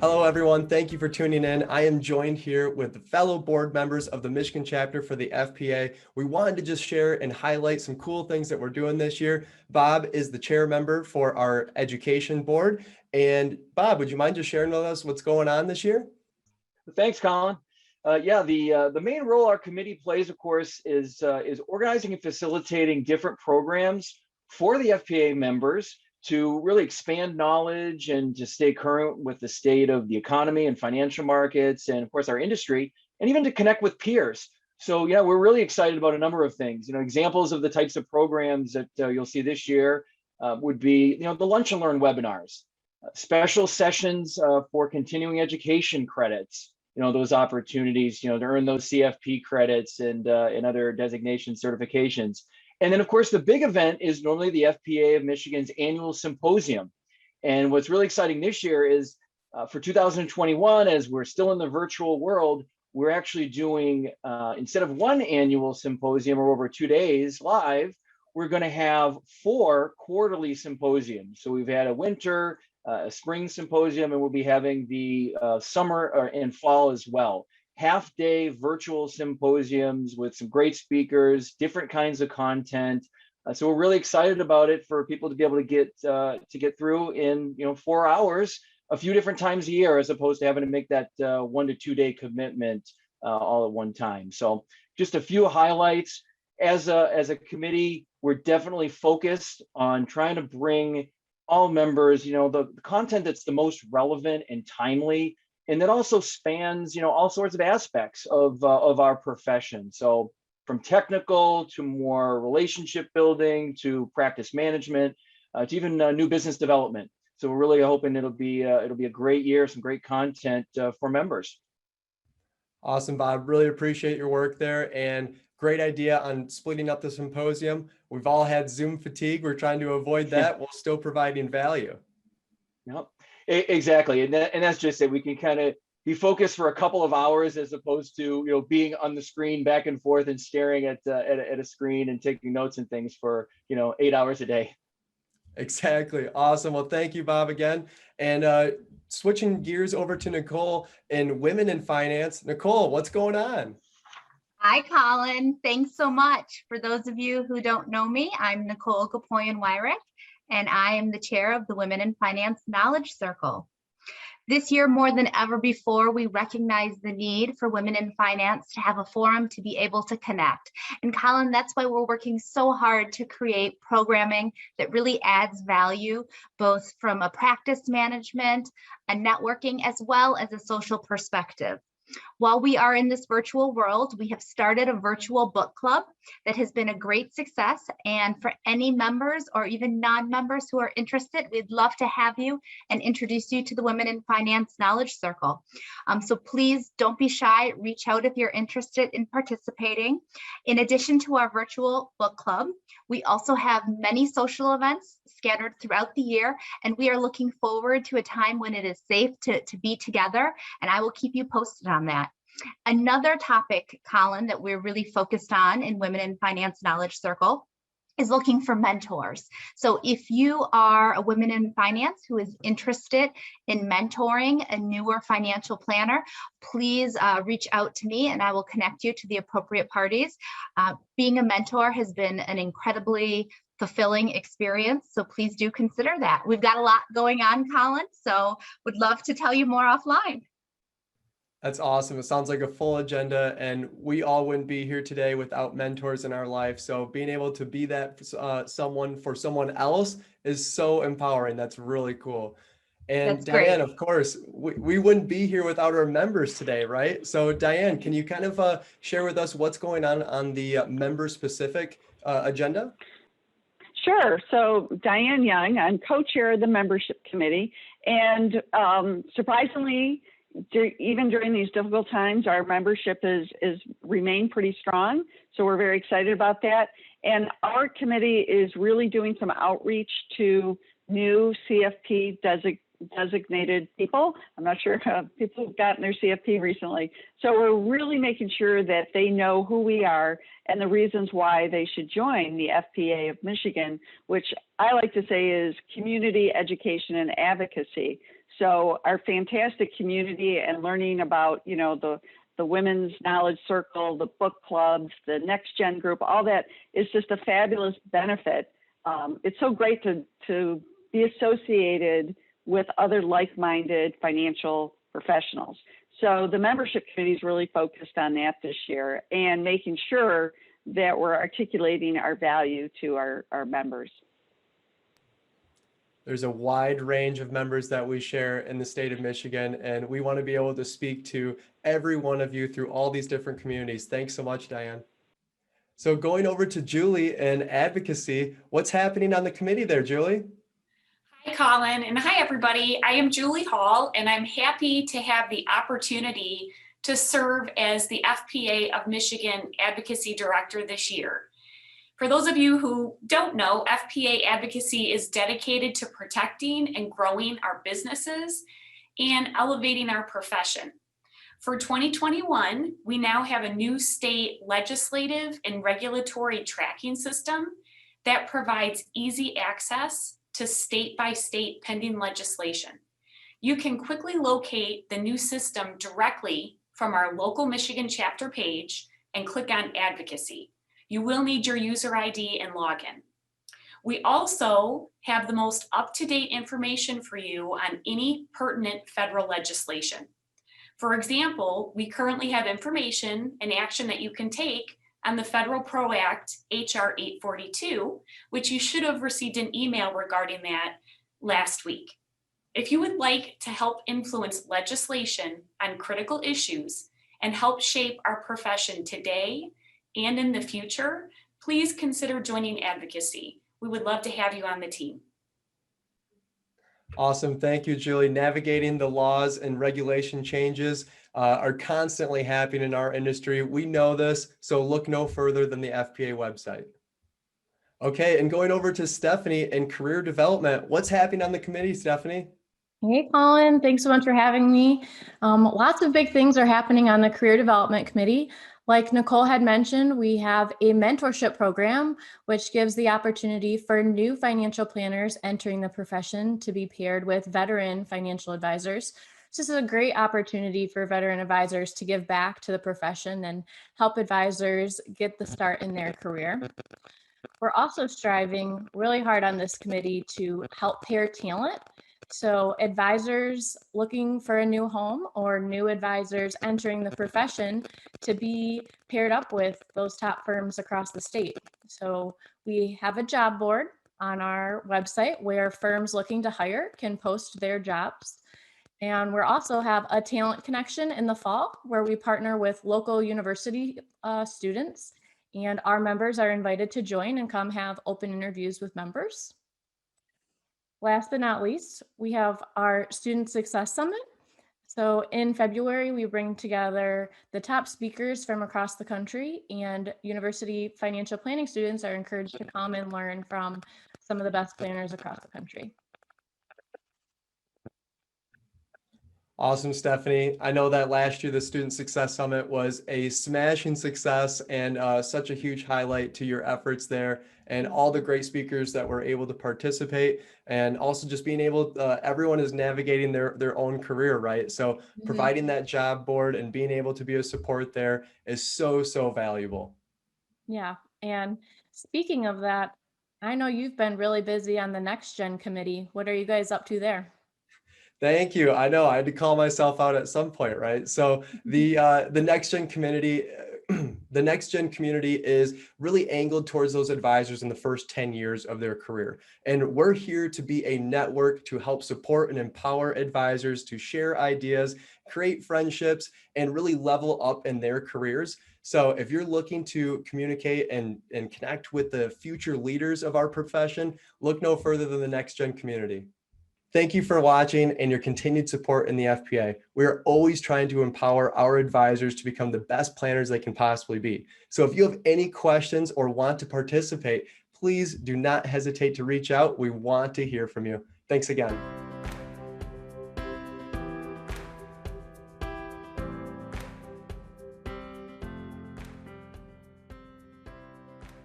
Hello, everyone. Thank you for tuning in. I am joined here with fellow board members of the Michigan chapter for the FPA. We wanted to just share and highlight some cool things that we're doing this year. Bob is the chair member for our education board. And Bob, would you mind just sharing with us what's going on this year? Thanks, Colin. The main role our committee plays, of course, is organizing and facilitating different programs for the FPA members to really expand knowledge and to stay current with the state of the economy and financial markets, and of course our industry, and even to connect with peers. So yeah, we're really excited about a number of things. Examples of the types of programs that you'll see this year would be, the Lunch and Learn webinars, special sessions for continuing education credits. Those opportunities, to earn those CFP credits and other designation certifications. And then, of course, the big event is normally the FPA of Michigan's annual symposium. And what's really exciting this year is for 2021, as we're still in the virtual world, we're actually doing, instead of one annual symposium or over 2 days live, we're going to have 4 quarterly symposiums. So we've had a winter, a spring symposium, and we'll be having the summer and fall as well. Half-day virtual symposiums with some great speakers, different kinds of content. So we're really excited about it for people to be able to get through in 4 hours, a few different times a year, as opposed to having to make that 1 to 2 day commitment all at one time. So just a few highlights. As a committee, we're definitely focused on trying to bring all members, the content that's the most relevant and timely, and that also spans, all sorts of aspects of our profession. So from technical to more relationship building to practice management to even new business development. So we're really hoping it'll be a great year, some great content for members. Awesome, Bob. Really appreciate your work there, and great idea on splitting up the symposium. We've all had Zoom fatigue. We're trying to avoid that while still providing value. Yep. Exactly, and that's just it. We can kind of be focused for a couple of hours as opposed to being on the screen back and forth and staring at a screen and taking notes and things for 8 hours a day. Exactly. Awesome. Well, thank you, Bob, again. And switching gears over to Nicole in Women in Finance. Nicole, what's going on? Hi, Colin. Thanks so much. For those of you who don't know me, I'm Nicole Gapoyan-Wyrick, and I am the chair of the Women in Finance Knowledge Circle. This year, more than ever before, we recognize the need for women in finance to have a forum to be able to connect. And Colin, that's why we're working so hard to create programming that really adds value, both from a practice management, a networking, as well as a social perspective. While we are in this virtual world, we have started a virtual book club that has been a great success. And for any members or even non-members who are interested, we'd love to have you and introduce you to the Women in Finance Knowledge Circle. So please don't be shy. Reach out if you're interested in participating. In addition to our virtual book club, we also have many social events scattered throughout the year, and we are looking forward to a time when it is safe to be together, and I will keep you posted on that. Another topic, Colin, that we're really focused on in Women in Finance Knowledge Circle is looking for mentors. So if you are a woman in finance who is interested in mentoring a newer financial planner, please reach out to me and I will connect you to the appropriate parties. Being a mentor has been an incredibly fulfilling experience, so please do consider that. We've got a lot going on, Colin, so would love to tell you more offline. That's awesome. It sounds like a full agenda, and we all wouldn't be here today without mentors in our life. So being able to be that someone for someone else is so empowering. That's really cool. And That's Diane, great. of course, we wouldn't be here without our members today, right? So Diane, can you kind of share with us what's going on the member-specific agenda? Sure. So Diane Young, I'm co-chair of the membership committee, and surprisingly, even during these difficult times, our membership is remained pretty strong. So we're very excited about that. And our committee is really doing some outreach to new CFP designated people. I'm not sure if people have gotten their CFP recently. So we're really making sure that they know who we are and the reasons why they should join the FPA of Michigan, which I like to say is community education and advocacy. So our fantastic community and learning about, you know, the Women's Knowledge Circle, the book clubs, the Next Gen group, all that is just a fabulous benefit. It's so great to be associated with other like-minded financial professionals. So the membership committee is really focused on that this year and making sure that we're articulating our value to our members. There's a wide range of members that we share in the state of Michigan, and we want to be able to speak to every one of you through all these different communities. Thanks so much, Diane. So going over to Julie and Advocacy, what's happening on the committee there, Julie? Hi, Colin, and hi, everybody. I am Julie Hall, and I'm happy to have the opportunity to serve as the FPA of Michigan Advocacy Director this year. For those of you who don't know, FPA Advocacy is dedicated to protecting and growing our businesses and elevating our profession. For 2021, we now have a new state legislative and regulatory tracking system that provides easy access to state-by-state pending legislation. You can quickly locate the new system directly from our local Michigan chapter page and click on Advocacy. You will need your user ID and login. We also have the most up-to-date information for you on any pertinent federal legislation. For example, we currently have information and action that you can take on the Federal PRO Act HR 842, which you should have received an email regarding that last week. If you would like to help influence legislation on critical issues and help shape our profession today and in the future, please consider joining Advocacy. We would love to have you on the team. Awesome. Thank you, Julie. Navigating the laws and regulation changes are constantly happening in our industry. We know this, so look no further than the FPA website. Okay, and going over to Stephanie and career development. What's happening on the committee, Stephanie? Hey, Colin, thanks so much for having me. Lots of big things are happening on the Career Development Committee. Like Nicole had mentioned, we have a mentorship program, which gives the opportunity for new financial planners entering the profession to be paired with veteran financial advisors. So this is a great opportunity for veteran advisors to give back to the profession and help advisors get the start in their career. We're also striving really hard on this committee to help pair talent. So advisors looking for a new home or new advisors entering the profession to be paired up with those top firms across the state. So we have a job board on our website where firms looking to hire can post their jobs. And we also have a talent connection in the fall where we partner with local university students, and our members are invited to join and come have open interviews with members. Last but not least, we have our Student Success Summit. So in February, we bring together the top speakers from across the country, and university financial planning students are encouraged to come and learn from some of the best planners across the country. Awesome, Stephanie. I know that last year the Student Success Summit was a smashing success and such a huge highlight to your efforts there and all the great speakers that were able to participate, and also just being able, everyone is navigating their own career, right? So providing that job board and being able to be a support there is so, so valuable. Yeah, and speaking of that, I know you've been really busy on the Next Gen committee. What are you guys up to there? Thank you. I know I had to call myself out at some point, right? So the Next Gen community, the Next Gen community is really angled towards those advisors in the first 10 years of their career. And we're here to be a network to help support and empower advisors to share ideas, create friendships, and really level up in their careers. So if you're looking to communicate and connect with the future leaders of our profession, look no further than the Next Gen community. Thank you for watching and your continued support in the FPA. We are always trying to empower our advisors to become the best planners they can possibly be. So if you have any questions or want to participate, please do not hesitate to reach out. We want to hear from you. Thanks again.